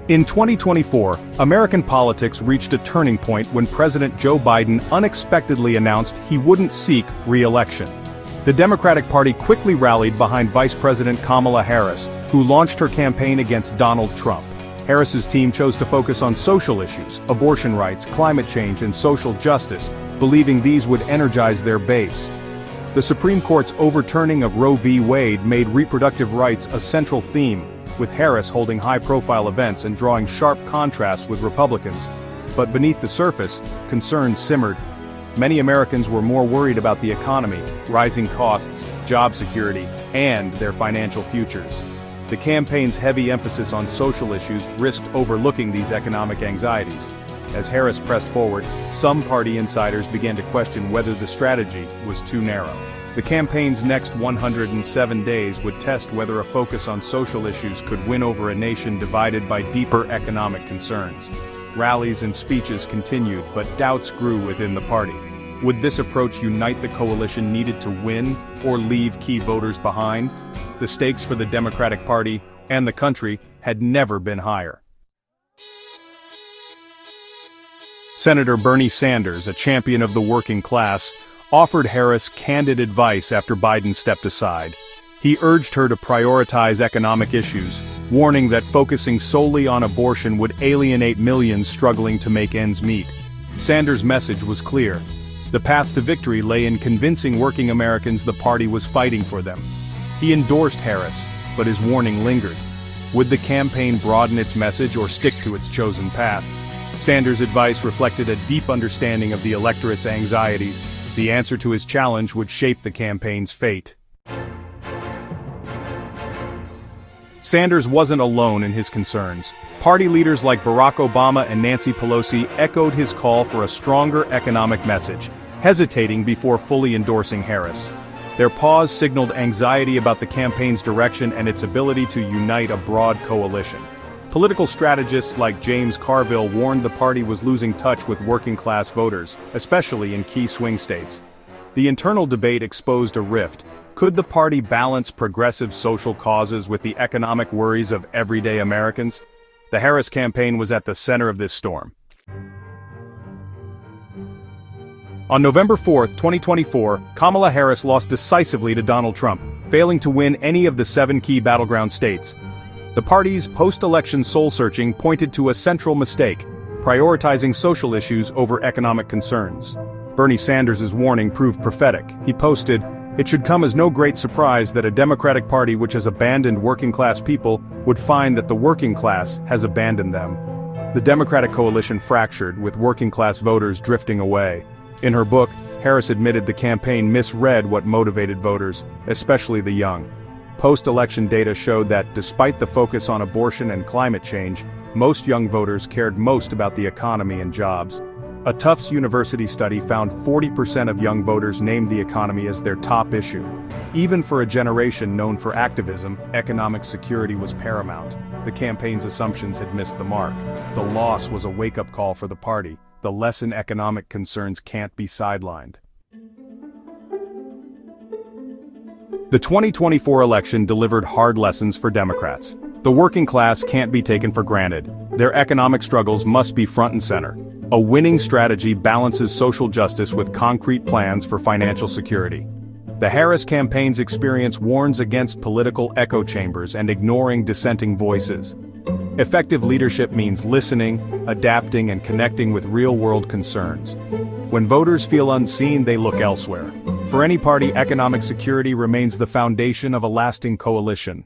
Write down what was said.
In 2024, American politics reached a turning point when President Joe Biden unexpectedly announced he wouldn't seek re-election. The Democratic Party quickly rallied behind Vice President Kamala Harris, who launched her campaign against Donald Trump. Harris's team chose to focus on social issues, abortion rights, climate change, and social justice, believing these would energize their base. The Supreme Court's overturning of Roe v. Wade made reproductive rights a central theme, with Harris holding high-profile events and drawing sharp contrasts with Republicans. But beneath the surface, concerns simmered. Many Americans were more worried about the economy, rising costs, job security, and their financial futures. The campaign's heavy emphasis on social issues risked overlooking these economic anxieties. As Harris pressed forward, some party insiders began to question whether the strategy was too narrow. The campaign's next 107 days would test whether a focus on social issues could win over a nation divided by deeper economic concerns. Rallies and speeches continued, but doubts grew within the party. Would this approach unite the coalition needed to win, or leave key voters behind? The stakes for the Democratic Party and the country had never been higher. Senator Bernie Sanders, a champion of the working class, offered Harris candid advice after Biden stepped aside. He urged her to prioritize economic issues, warning that focusing solely on abortion would alienate millions struggling to make ends meet. Sanders' message was clear. The path to victory lay in convincing working Americans the party was fighting for them. He endorsed Harris, but his warning lingered. Would the campaign broaden its message or stick to its chosen path? Sanders' advice reflected a deep understanding of the electorate's anxieties. The answer to his challenge would shape the campaign's fate. Sanders wasn't alone in his concerns. Party leaders like Barack Obama and Nancy Pelosi echoed his call for a stronger economic message, hesitating before fully endorsing Harris. Their pause signaled anxiety about the campaign's direction and its ability to unite a broad coalition. Political strategists like James Carville warned the party was losing touch with working-class voters, especially in key swing states. The internal debate exposed a rift. Could the party balance progressive social causes with the economic worries of everyday Americans? The Harris campaign was at the center of this storm. On November 4, 2024, Kamala Harris lost decisively to Donald Trump, failing to win any of the 7 key battleground states. The party's post-election soul-searching pointed to a central mistake: prioritizing social issues over economic concerns. Bernie Sanders' warning proved prophetic. He posted, "It should come as no great surprise that a Democratic Party which has abandoned working-class people would find that the working class has abandoned them." The Democratic coalition fractured, with working-class voters drifting away. In her book, Harris admitted the campaign misread what motivated voters, especially the young. Post-election data showed that, despite the focus on abortion and climate change, most young voters cared most about the economy and jobs. A Tufts University study found 40% of young voters named the economy as their top issue. Even for a generation known for activism, economic security was paramount. The campaign's assumptions had missed the mark. The loss was a wake-up call for the party. The lesson: economic concerns can't be sidelined. The 2024 election delivered hard lessons for Democrats. The working class can't be taken for granted. Their economic struggles must be front and center. A winning strategy balances social justice with concrete plans for financial security. The Harris campaign's experience warns against political echo chambers and ignoring dissenting voices. Effective leadership means listening, adapting, and connecting with real-world concerns. When voters feel unseen, they look elsewhere. For any party, economic security remains the foundation of a lasting coalition.